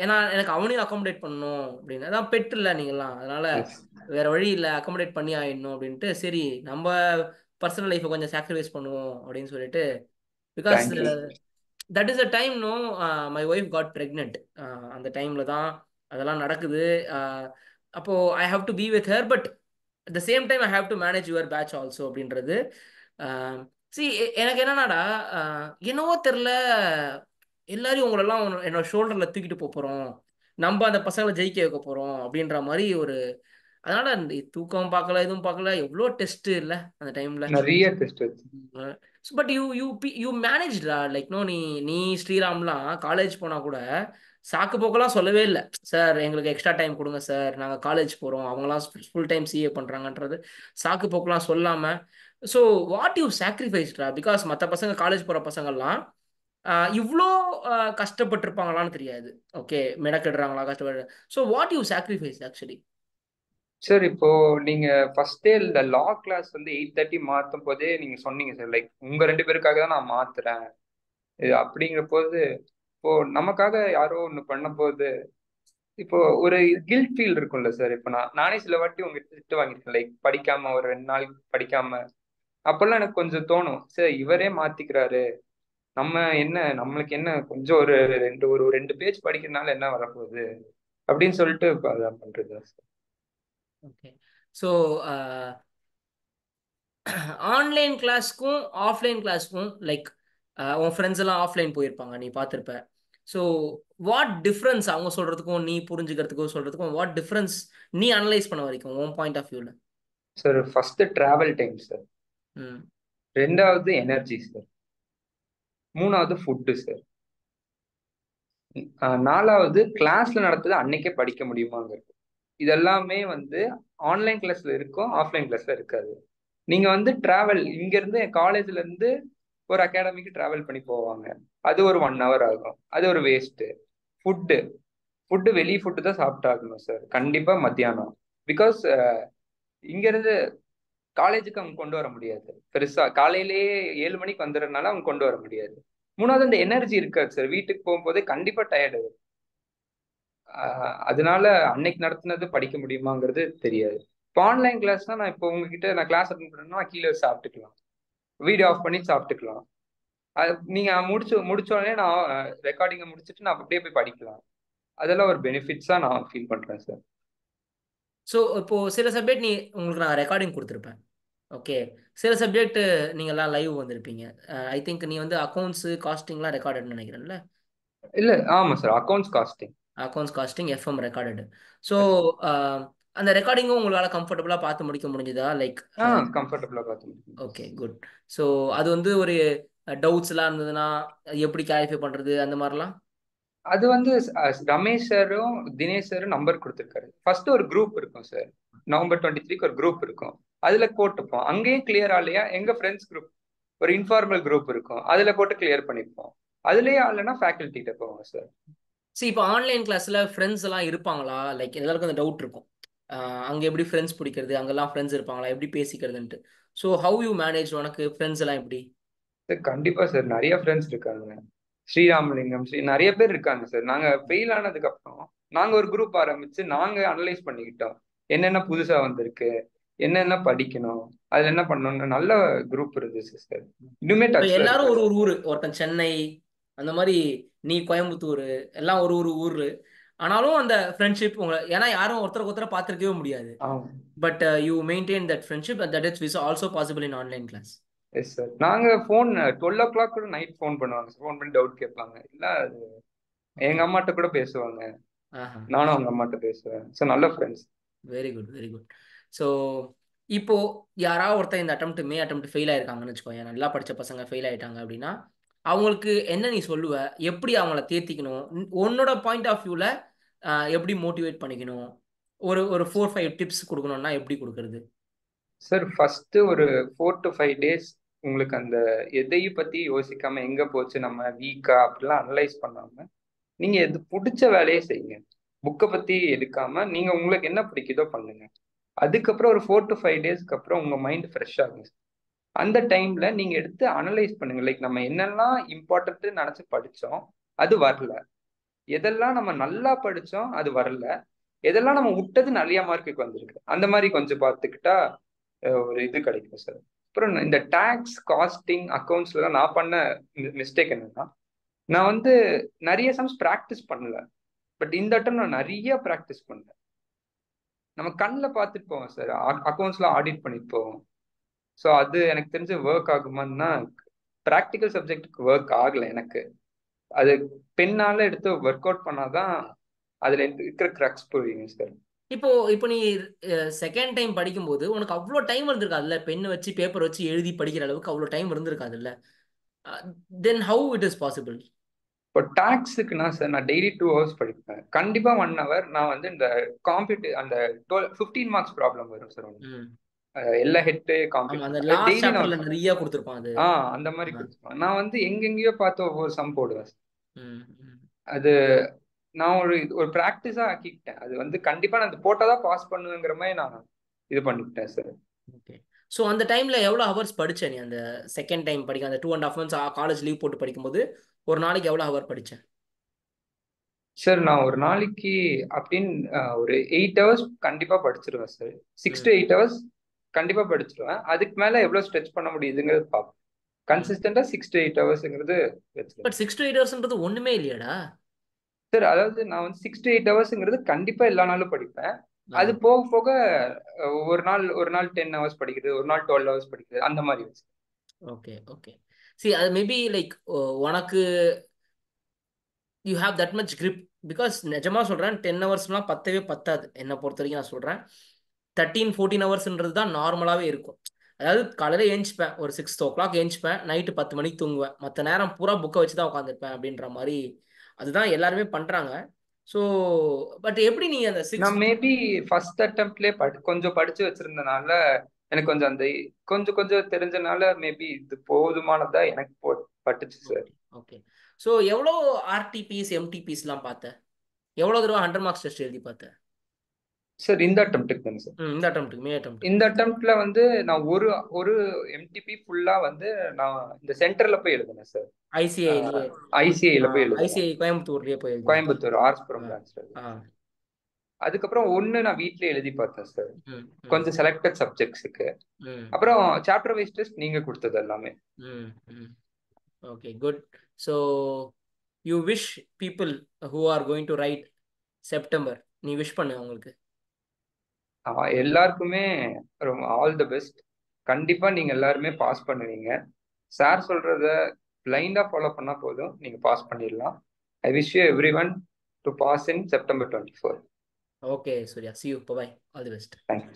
ஏன்னா எனக்கு அவனையும் அகாமடேட் பண்ணணும் அப்படின்னு, அதான் பெட் இல்லை நீங்களாம், அதனால எஸ். வேற வழி இல்லை, அகாமடேட் பண்ணி ஆயிடணும் அப்படின்ட்டு சரி நம்ம பர்சனல் லைஃப்பை கொஞ்சம் சாக்ரிஃபைஸ் பண்ணுவோம் அப்படின்னு சொல்லிட்டு. Because thank you. That is a time no, my wife got pregnant. அந்த டைமில் தான் அதெல்லாம் நடக்குது. அப்போ I have to be with her, but at the same time I have to manage your batch also அப்படின்றது. சி எனக்கு என்னன்னாடா, என்னவோ தெரில, எல்லாரையும் உங்களெல்லாம் என்னோட ஷோல்டர்ல தூக்கிட்டு போக போறோம், நம்ம அந்த பசங்களை ஜெயிக்க வைக்க போறோம் அப்படின்ற மாதிரி ஒரு. அதனால அந்த தூக்கம் பார்க்கல, எதுவும் பார்க்கல, எவ்வளோ டெஸ்ட் இல்லை அந்த டைம்ல. நிறைய டெஸ்ட் வச்சு. பட் யூ யூ யூ மேனேஜ்டா லைக் நோ. நீ நீ ஸ்ரீராம்லாம் காலேஜ் போனா கூட சாக்கு போக்கெல்லாம் சொல்லவே இல்லை. சார் எங்களுக்கு எக்ஸ்ட்ரா டைம் கொடுங்க சார், நாங்கள் காலேஜ் போகிறோம், அவங்களாம் ஃபுல் டைம் சிஏ பண்ணுறாங்கன்றது சாக்கு போக்கெல்லாம் சொல்லாமல். ஸோ வாட் யூ சாக்ரிஃபைஸ்டா? பிகாஸ் மற்ற பசங்க காலேஜ் போகிற பசங்கள்லாம் இவ்வளோ கஷ்டப்பட்டிருப்பாங்களான்னு தெரியாது. ஓகே, மெனக்கெடுறாங்களா, கஷ்டப்படு. So what you sacrifice actually? Sir இப்போ நீங்க ஃபர்ஸ்டே இந்த லா கிளாஸ் வந்து 8:30 மாத்தும் போதே நீங்க சொன்னீங்க சார், லைக் உங்க 2 பேருக்காக தான் நான் மாத்துறேன் இது அப்படிங்கிற போது, இப்போ நமக்காக யாரோ ஒண்ணு பண்ண போது இப்போ ஒரு கில்ட் ஃபீல் இருக்கும்ல சார். இப்போ நானே சில வாட்டி உங்க திட்டு வாங்கியிருக்கேன், லைக் படிக்காம ஒரு 2 நாள் படிக்காம. அப்பெல்லாம் எனக்கு கொஞ்சம் தோணும், சார் இவரே மாத்திக்கிறாரு, நம்ம என்ன, நம்மளுக்கு என்ன கொஞ்சம் ஒரு ரெண்டு பேஜ் படிக்கிறதுனால என்ன வரப்போகுது அப்படின்னு சொல்லிட்டு இப்போ அதான் பண்றது சார். ஓகே. ஸோ ஆன்லைன் கிளாஸ்க்கும் ஆஃப்லைன் கிளாஸ்க்கும் லைக் உன் ஃப்ரெண்ட்ஸ் எல்லாம் ஆஃப்லைன் போயிருப்பாங்க, நீ பார்த்துருப்ப. ஸோ வாட் டிஃப்ரென்ஸ் அவங்க சொல்கிறதுக்கும் நீ புரிஞ்சுக்கிறதுக்கும் சொல்கிறதுக்கும் வாட் டிஃப்ரென்ஸ் நீ அனலைஸ் பண்ண வரைக்கும் உன் பாயிண்ட் ஆஃப் வியூவில்? Sir first travel time sir, ம். ரெண்டாவது எனர்ஜி சார், மூணாவது ஃபுட்டு சார், நாலாவது கிளாஸ்ல நடத்துறது அன்னைக்கே படிக்க முடியுமாங்கிறது. இதெல்லாமே வந்து ஆன்லைன் கிளாஸ்ல இருக்கும், ஆஃப்லைன் கிளாஸ்ல இருக்காது. நீங்க வந்து டிராவல் இங்க இருந்து காலேஜ்ல இருந்து ஒரு அகாடமிக்கு டிராவல் பண்ணி போவாங்க, அது ஒரு 1 hour ஆகும், அது ஒரு வேஸ்ட். ஃபுட்டு ஃபுட்டு வெளி ஃபுட்டு தான் சாப்பிட்டாகணும் சார் கண்டிப்பா மத்தியானம். பிகாஸ் இங்க இருந்து காலேஜுக்கு அவங்க கொண்டு வர முடியாது, பெருசா காலையிலேயே 7 மணிக்கு வந்துடுறதுனால அவங்க கொண்டு வர முடியாது. மூணாவது அந்த எனர்ஜி இருக்காது சார், வீட்டுக்கு போகும்போதே கண்டிப்பா டயர்டு. அதனால அன்னைக்கு நடத்துனது படிக்க முடியுமாங்கிறது தெரியாது. இப்போ ஆன்லைன் கிளாஸ்னா நான் இப்போ உங்ககிட்ட நான் கிளாஸ் அட்டன் பண்ணணும்னா கீழே சாப்பிட்டுக்கலாம், வீடியோ ஆஃப் பண்ணி சாப்பிட்டுக்கலாம். அது நீங்க முடிச்ச உடனே நான் ரெக்கார்டிங்கை முடிச்சுட்டு நான் அப்படியே போய் படிக்கலாம். அதெல்லாம் ஒரு பெனிஃபிட்ஸா நான் ஃபீல் பண்றேன் சார். ஸோ இப்போ சில சப்ஜெக்ட் நீ உங்களுக்கு நான் ரெக்கார்டிங் கொடுத்துருப்பேன். ஓகே. சில சப்ஜெக்ட் நீங்கள்லாம் லைவ் வந்திருப்பீங்க. ஐ திங்க் நீ வந்து அக்கௌண்ட்ஸு காஸ்டிங்லாம் ரெக்கார்டுன்னு நினைக்கிறேன்ல. இல்ல, ஆமா sir, accounts costing. Accounts costing FM recorded. So அந்த ரெக்கார்டிங்கும் உங்களால் கம்ஃபர்டபுளாக பார்த்து முடிக்க முடிஞ்சுதா லைக்? கம்ஃபர்டபுளா பார்த்து. Okay, good. ஸோ அது வந்து ஒரு டவுட்ஸ்லாம் இருந்ததுன்னா எப்படி கிளாரிஃபை பண்ணுறது அந்த மாதிரிலாம்? அது வந்து ரமேஷ் சாரும் தினேஷ் சாரும் நம்பர் கொடுத்துருக்காரு. ஃபர்ஸ்ட் ஒரு குரூப் இருக்கும் சார், November 23 ஒரு குரூப் இருக்கும், அதுல போட்டுப்போம். அங்கேயும் கிளியர் ஆகலையா எங்க ஃப்ரெண்ட்ஸ் குரூப் ஒரு இன்ஃபார்மல் குரூப் இருக்கும், அதுல போட்டு கிளியர் பண்ணிப்போம். அதுலயே ஆகலைன்னா ஃபேக்கல்ட்டிகிட்ட போவோம் சார். சரி, இப்போ ஆன்லைன் கிளாஸில் ஃப்ரெண்ட்ஸ் எல்லாம் இருப்பாங்களா? லைக் எல்லாருக்கும் அந்த டவுட் இருக்கும். அங்கே எப்படி ஃப்ரெண்ட்ஸ் பிடிக்கிறது, அங்கெல்லாம் ஃப்ரெண்ட்ஸ் இருப்பாங்களா, எப்படி பேசிக்கிறதுன்ட்டு. So how you manage? உனக்கு ஃப்ரெண்ட்ஸ் எல்லாம் எப்படி? சார் கண்டிப்பா சார், நிறைய ஃப்ரெண்ட்ஸ் இருக்காங்க. ஸ்ரீராமலிங்கம் நிறைய பேர் இருக்காங்க சார். நாங்க ஃபெயில் ஆனதுக்கு அப்புறம் நாங்க ஒரு குரூப் ஆரம்பிச்சு நாங்க அனலைஸ் பண்ணிக்கிட்டோம், என்னென்ன புதுசா வந்திருக்கு, என்னென்ன படிக்கணும், அதுல என்ன பண்ணணும்னு நல்ல குரூப் இருந்துச்சு சார். இன்னுமே இப்போ டச்ல எல்லாரும் இருக்கோம் ஒரு சார். ஒரு ஊர், ஒருத்தன் சென்னை அந்த மாதிரி, நீ கோயம்புத்தூர், எல்லாம் ஒரு ஒரு ஊர். ஆனாலும் அந்த ஃப்ரெண்ட்ஷிப் உங்களை, ஏன்னா யாரும் ஒருத்தருக்கு ஒருத்தரை பார்த்துருக்கவே முடியாது. ஆமா. But you maintain that friendship and that is also possible in online class. Yes sir, நாங்க ஃபோன் 12 o'clock கூட நைட் ஃபோன் பண்ணுவாங்க சார், ஃபோன் பண்ணி டவுட் கேட்பாங்க. இல்ல அது ஓகே. எங்க அம்மாட்ட கூட பேசுவாங்க, ஆஹா. நானும் அவங்க அம்மாட்ட பேசுவேன். ஸோ நல்ல friends. Very good, very good. So இப்போ யாராவது ஒருத்தர் இந்த அட்டம்ப்ட் ஃபெயில் ஆயிருக்காங்கன்னு வச்சுக்கோங்க, நல்லா படிச்ச பசங்க ஃபெயில் ஆயிட்டாங்க அப்படின்னா அவங்களுக்கு என்ன நீ சொல்லுவ? எப்படி அவங்கள தேத்திக்கணும்? உன்னோட பாயிண்ட் ஆஃப் வியூவில் எப்படி மோட்டிவேட் பண்ணிக்கணும்? ஒரு 4-5 டிப்ஸ் கொடுக்கணும்னா எப்படி கொடுக்கறது? சார் ஃபர்ஸ்ட் ஒரு 4 to 5 days உங்களுக்கு அந்த எதையும் பத்தி யோசிக்காம எங்க போச்சு நம்ம வீக்கா அப்படிலாம் அனலைஸ் பண்ணாம நீங்க எது பிடிச்ச வேலையை செய்யுங்க. புக்கை பத்தி எடுக்காம நீங்க உங்களுக்கு என்ன பிடிக்குதோ பண்ணுங்க. அதுக்கப்புறம் ஒரு 4 to 5 daysக்கு அப்புறம் உங்க மைண்ட் ஃப்ரெஷ் ஆகும். அந்த டைம்ல நீங்க எடுத்து அனலைஸ் பண்ணுங்க, லைக் நம்ம என்னெல்லாம் இம்பார்ட்டன்ட் நினைச்சு படிச்சோம் அது வரல, எதெல்லாம் நம்ம நல்லா படிச்சோம் அது வரல, எதெல்லாம் நம்ம விட்டது நிறைய மார்க்குக்கு வந்திருக்கு, அந்த மாதிரி கொஞ்சம் பார்த்துக்கிட்டா ஒரு இது கிடைக்கும் சார். அப்புறம் இந்த டாக்ஸ் காஸ்டிங் அக்கௌண்ட்ஸ்ல நான் பண்ண மிஸ்டேக் என்னன்னா, நான் வந்து நிறைய சம்ஸ் ப்ராக்டிஸ் பண்ணல. பட் இந்த டைம் நான் நிறைய ப்ராக்டிஸ் பண்ணேன். நம்ம கண்ணில் பார்த்துட்டு போவோம் சார், அக்கௌண்ட்ஸ்ல ஆடிட் பண்ணிட்டு போவோம். ஸோ அது எனக்கு தெரிஞ்சு ஒர்க் ஆகுமான்னா ப்ராக்டிக்கல் சப்ஜெக்ட்டுக்கு ஒர்க் ஆகலை எனக்கு. அது பெண்ணால எடுத்து ஒர்க் அவுட் பண்ணாதான் அதுல இருக்கிற கிரக்ஸ் புரியுங்க சார். இப்போ இப்போ நீ செகண்ட் டைம் படிக்கும்போது உனக்கு அவ்வளோ டைம் இருந்திருக்காதுல்ல, பென் வச்சு பேப்பர் வச்சு எழுதி படிக்கிற அளவுக்கு அவ்வளோ டைம் இருந்திருக்காதுல்ல. Then how it is possible? இப்போ டாக்ஸுக்குன்னா சார் நான் டெய்லி 2 ஹவர்ஸ் படிப்பேன். கண்டிப்பா 1 ஹவர் நான் வந்து இந்த அந்த 15 மார்க்ஸ் ப்ராப்ளம் வரும் சார். ம். எல்லா ஹெட் ஆமா, அந்த காம்படிஷன் லாஸ்ட் டெய்லி நான் சாப்டர்ல நிறைய கொடுத்துருப்பான் அது. அந்த மாதிரி ஆ. கொடுத்துருவேன். நான் வந்து எங்கெங்கேயோ பார்த்து ஒவ்வொரு சம் போடுவேன் sir. ம். ம். அது நான் ஒரு ப்ராக்டிஸா ஆக்கிக்கிட்டேன். அது வந்து கண்டிப்பா நான் இது போட்டாதான் பாஸ் பண்ணுங்கிற மாதிரி நான் இது பண்ணிக்கிட்டேன் சார். ஓகே. ஸோ அந்த டைம்ல எவ்வளோ ஹவர்ஸ் படிச்ச நீ அந்த செகண்ட் டைம் படிக்க, அந்த 2.5 months காலேஜ் லீவ் போட்டு படிக்கும்போது ஒரு நாளைக்கு எவ்வளோ ஹவர் படிச்சேன்? சார் நான் ஒரு நாளைக்கு அப்படின்னு ஒரு 8 ஹவர்ஸ் கண்டிப்பா படிச்சிருவேன் சார். 6 to 8 ஹவர்ஸ் கண்டிப்பா படிச்சிருவேன். அதுக்கு மேல எவ்வளவு ஸ்ட்ரெச் பண்ண முடியுதுங்கிறது பார்ப்பேன். ம். கன்சிஸ்டண்டா 6 to 8 ஹவர்ஸ்ங்கிறது பட் வச்சிருவேன் 6 to 8 hours ஒண்ணுமே இல்லையாடா? சார். அதாவது நான் வந்து 6 to 8 ஹவர்ஸ்ங்கிறது கண்டிப்பா எல்லா நாளும் படிப்பேன். ஆ. அது போக போக ஒரு நாள் 10 ஹவர்ஸ் படிக்கிறது, ஒரு நாள் 12 ஹவர்ஸ் படிக்கிறது, அந்த மாதிரி வச்சு. Okay, okay. See, அது மேபி லைக் உனக்கு you have that much grip. Because நிஜமா சொல்கிறேன், 10 ஹவர்ஸ்லாம் பத்தவே பத்தாது என்னை பொறுத்த வரைக்கும். நான் சொல்கிறேன் 13-14 ஹவர்ஸ்ன்றது தான் நார்மலாகவே இருக்கும். அதாவது காலையில் ஏஞ்சிப்பேன், ஒரு 6 o'clock ஏஞ்சிப்பேன், நைட்டு 10 மணிக்கு தூங்குவேன், மற்ற நேரம் பூரா புக்கை வச்சு தான் உட்காந்துருப்பேன் அப்படின்ற மாதிரி. அதுதான் எல்லாருமே பண்ணுறாங்க. ஸோ பட் எப்படி நீ அந்த நான் 6 மேபி ஃபர்ஸ்ட் அட்டம்ப்ட்லேயே கொஞ்சம் படிச்சு வச்சிருந்தனால எனக்கு கொஞ்சம் கொஞ்சம் கொஞ்சம் தெரிஞ்சனால மேபி இது போதுமானதா எனக்கு பட்டுச்சு சார். Okay, okay. ஸோ எவ்வளோ ஆர்டிபிஸ் எம்டிபிஸ்லாம் பார்த்த? எவ்வளோ தடவை 100 marks டெஸ்ட் எழுதி பார்த்த? சார் இந்த அட்டம்ப்ட்டுக்கு தானே சார். இந்த அட்டம்ப்ட்டுக்கு, மே அட்டம்ப்ட்டுக்கு. இந்த அட்டம்ப்ட்ல வந்து நான் ஒரு ஒரு எம்டிபி ஃபுல்லா வந்து நான் இந்த சென்டர்ல போய் எழுதினேன் சார். ஐசிஐலயே? ஐசிஐல போய் எழுதினேன். ஐசிஐ கோயம்புத்தூர்லயே போய் எழுதியா? கோயம்புத்தூர் ஆர்ஸ்புரம் ஆ. பிரான்ச்ல. ஆ. அதுக்கப்புறம் ஒன்னு நான் வீட்லயே எழுதி பார்த்தேன் சார். ம். ம். கொஞ்சம் செலக்டட் சப்ஜெக்ட்ஸுக்கு. ம். அப்புறம் சாப்டர் வைஸ் டெஸ்ட் நீங்க கொடுத்தது எல்லாமே. ம். ம். Okay, good. So you wish people who are going to right September, நீ விஷ் பண்ணு அவங்களுக்கு. எல்லாருக்குமே ரொம்ப ஆல் தி பெஸ்ட். கண்டிப்பா நீங்க எல்லாருமே பாஸ் பண்ணுவீங்க. சார் சொல்றத பிளைண்டா ஃபாலோ பண்ணா போதும், நீங்க பாஸ் பண்ணிடலாம். I wish you everyone to pass in September 24. Okay Surya, see you, bye bye, all the best. Thank you.